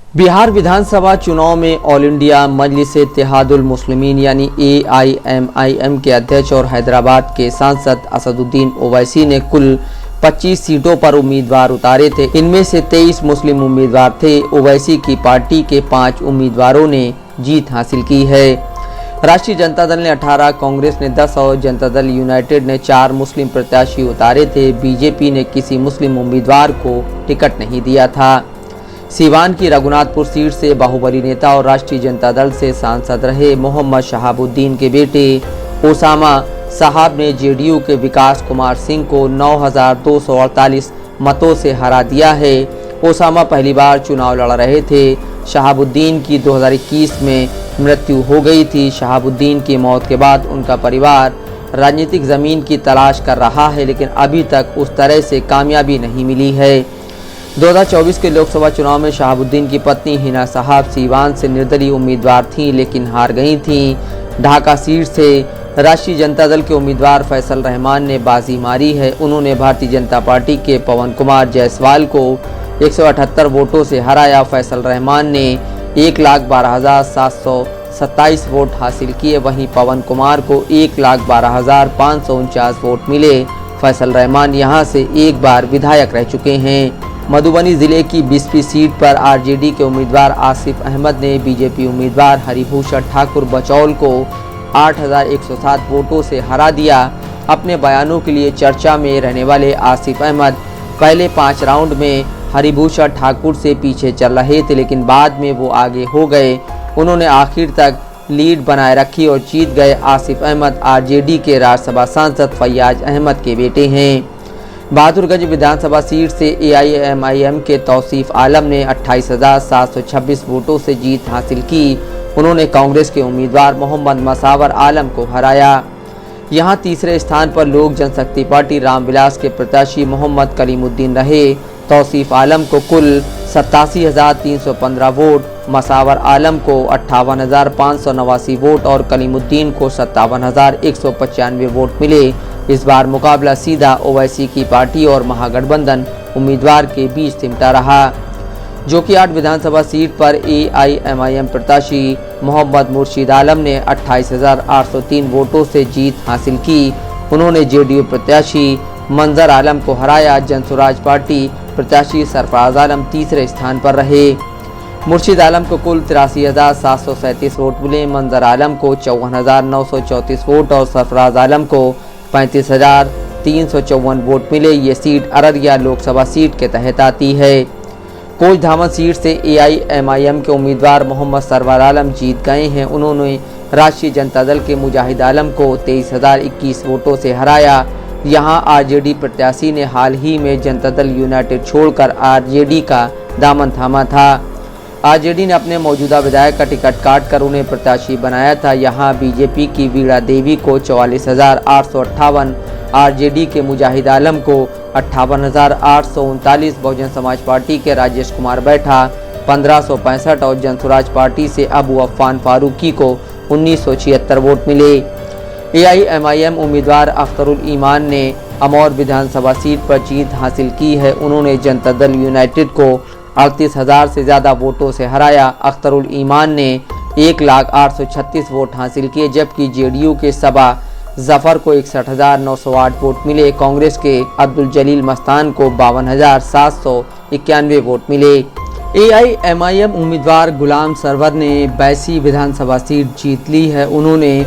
बिहार विधानसभा चुनाव में all India Majlis-e-Ittehadul मुस्लिमीन यानी AIMIM के अध्यक्ष और हैदराबाद के सांसद असदुद्दीन ओवैसी ने कुल 25 सीटों पर उम्मीदवार उतारे थे। इनमें से 23 मुस्लिम उम्मीदवार थे। ओवैसी की पार्टी के 5 उम्मीदवारों ने जीत हासिल की है। राष्ट्रीय जनता दल ने 18, कांग्रेस ने 10 और जनता दल यूनाइटेड ने 4 मुस्लिम प्रत्याशी उतारे थे। बीजेपी ने किसी मुस्लिम उम्मीदवार को टिकट नहीं दिया था। सीवान की रघुनाथपुर सीट से बाहुबली नेता और राष्ट्रीय जनता दल से सांसद रहे मोहम्मद शहाबुद्दीन के बेटे ओसामा साहब ने जेडीयू के विकास कुमार सिंह को 9,248 मतों से हरा दिया है। ओसामा पहली बार चुनाव लड़ रहे थे। शहाबुद्दीन की 2021 में मृत्यु हो गई थी। शहाबुद्दीन की मौत के बाद उनका परिवार राजनीतिक ज़मीन की तलाश कर रहा है, लेकिन अभी तक उस तरह से कामयाबी नहीं मिली है। 2024 के लोकसभा चुनाव में शहाबुद्दीन की पत्नी हिना साहब सीवान से निर्दलीय उम्मीदवार थीं, लेकिन हार गई थीं। ढाका सीट से राष्ट्रीय जनता दल के उम्मीदवार फैसल रहमान ने बाजी मारी है। उन्होंने भारतीय जनता पार्टी के पवन कुमार जायसवाल को 178 वोटों से हराया। फैसल रहमान ने 1,12,727 वोट हासिल किए। वहीं पवन कुमार को 1,12,549 वोट मिले। फैसल रहमान यहां से एक बार विधायक रह चुके हैं। मधुबनी जिले की 20वीं सीट पर आरजेडी के उम्मीदवार आसिफ अहमद ने बीजेपी उम्मीदवार हरिभूषण ठाकुर बचौल को 8,107 वोटों से हरा दिया। अपने बयानों के लिए चर्चा में रहने वाले आसिफ अहमद पहले 5 राउंड में हरिभूषण ठाकुर से पीछे चल रहे थे, लेकिन बाद में वो आगे हो गए। उन्होंने आखिर तक लीड बनाए रखी और जीत गए। आसिफ अहमद आरजेडी के राज्यसभा सांसद फैयाज अहमद के बेटे हैं। बहादुरगंज विधानसभा सीट से AIMIM के तौसीफ आलम ने 28,726 वोटों से जीत हासिल की। उन्होंने कांग्रेस के उम्मीदवार मोहम्मद मसावर आलम को हराया। यहां तीसरे स्थान पर लोक जनशक्ति पार्टी रामविलास के प्रत्याशी मोहम्मद कलीमुद्दीन रहे। तौसीफ आलम को कुल 87,315 वोट, मसावर आलम को 58,589 वोट और कलीमुद्दीन को 57,195 वोट मिले। इस बार मुकाबला सीधा ओवैसी की पार्टी और महागठबंधन उम्मीदवार के बीच सिमटा रहा, जो कि 8 विधानसभा सीट पर AIMIM प्रत्याशी मोहम्मद मुर्शीद आलम ने 28,803 वोटों से जीत हासिल की। उन्होंने जेडीयू प्रत्याशी मंजर आलम को हराया। जनसुराज पार्टी प्रत्याशी सरफराज आलम तीसरे स्थान पर रहे। मुर्शीद आलम को कुल 83,737 वोट मिले। मंजर आलम को 54,934 वोट और सरफराज आलम को 35,354 वोट मिले। ये सीट अररिया लोकसभा सीट के तहत आती है। कोचधामन सीट से AIMIM के उम्मीदवार मोहम्मद सरवर आलम जीत गए हैं। उन्होंने राष्ट्रीय जनता दल के मुजाहिद आलम को 23,021 वोटों से हराया। यहां आरजेडी प्रत्याशी ने हाल ही में जनता दल यूनाइटेड छोड़कर आरजेडी का दामन थामा था। आरजेडी ने अपने मौजूदा विधायक का टिकट काटकर उन्हें प्रत्याशी बनाया था। यहां बीजेपी की वीणा देवी को 44,858, आरजेडी के मुजाहिद आलम को 58,839, बहुजन समाज पार्टी के राजेश कुमार बैठा 1565 और जनसुराज पार्टी से अबू अफ़ान फारूकी को 1976 वोट मिले। AIMIM उम्मीदवार अख्तरुल ईमान ने अमौर विधानसभा सीट पर जीत हासिल की है। उन्होंने जनता दल यूनाइटेड को 38,000 से ज़्यादा वोटों से हराया। अख्तरुल ईमान ने 1,0836 वोट हासिल किए, जबकि जेडीयू के सबा जफर को 61,908 वोट मिले। कांग्रेस के अब्दुल जलील मस्तान को 52,791 वोट मिले। AIMIM उम्मीदवार गुलाम सरवर ने बैसी विधानसभा सीट जीत ली है। उन्होंने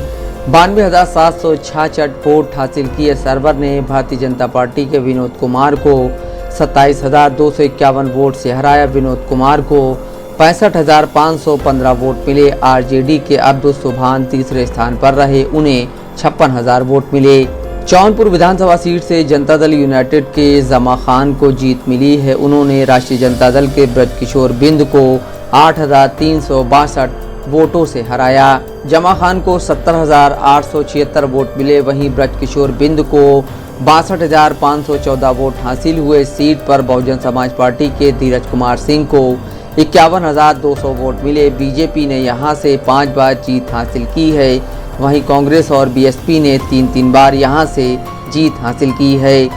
92,766 वोट हासिल किए। सरवर ने भारतीय जनता पार्टी के विनोद कुमार को 27,251 वोट से हराया। विनोद कुमार को 65,515 वोट मिले। आरजेडी के अब्दुल सुभान तीसरे स्थान पर रहे। उन्हें 56,000 वोट मिले। जौनपुर विधानसभा सीट से जनता दल यूनाइटेड के जमा खान को जीत मिली है। उन्होंने राष्ट्रीय जनता दल के ब्रजकिशोर बिंद को 8,362 वोटों से हराया। जमा खान को 70,876 वोट मिले। वहीं ब्रजकिशोर बिंद को 62,514 वोट हासिल हुए। सीट पर बहुजन समाज पार्टी के धीरज कुमार सिंह को 51,200 वोट मिले। बीजेपी ने यहां से 5 बार जीत हासिल की है। वहीं कांग्रेस और बीएसपी ने 3 बार यहां से जीत हासिल की है।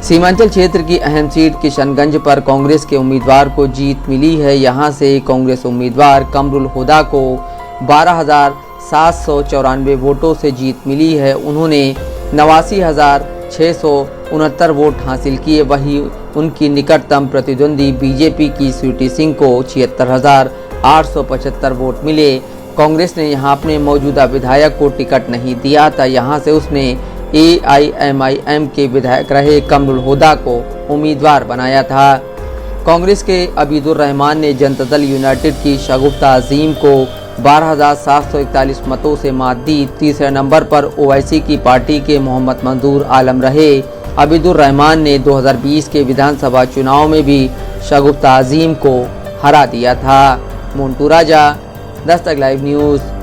सीमांचल क्षेत्र की अहम सीट किशनगंज पर कांग्रेस के उम्मीदवार को जीत मिली है। यहां से कांग्रेस उम्मीदवार कमरुल हुदा को 12,794 वोटों से जीत मिली है। उन्होंने 89,669 वोट हासिल किए। वहीं उनकी निकटतम प्रतिद्वंदी बीजेपी की स्वीटी सिंह को 76,875 वोट मिले। कांग्रेस ने यहां अपने मौजूदा विधायक को टिकट नहीं दिया था। यहां से उसने AIMIM के विधायक रहे कमरुल हुदा को उम्मीदवार बनाया था। कांग्रेस के अबीदुर रहमान ने जनता दल यूनाइटेड की शगुफ्ता अजीम को 12,741 मतों से मात दी। तीसरे नंबर पर OIC की पार्टी के मोहम्मद मंजूर आलम रहे। अबीदुर रहमान ने 2020 के विधानसभा चुनाव में भी शगुफ्ता अजीम को हरा दिया था। मोन्टू राजा, दस्तक लाइव न्यूज़।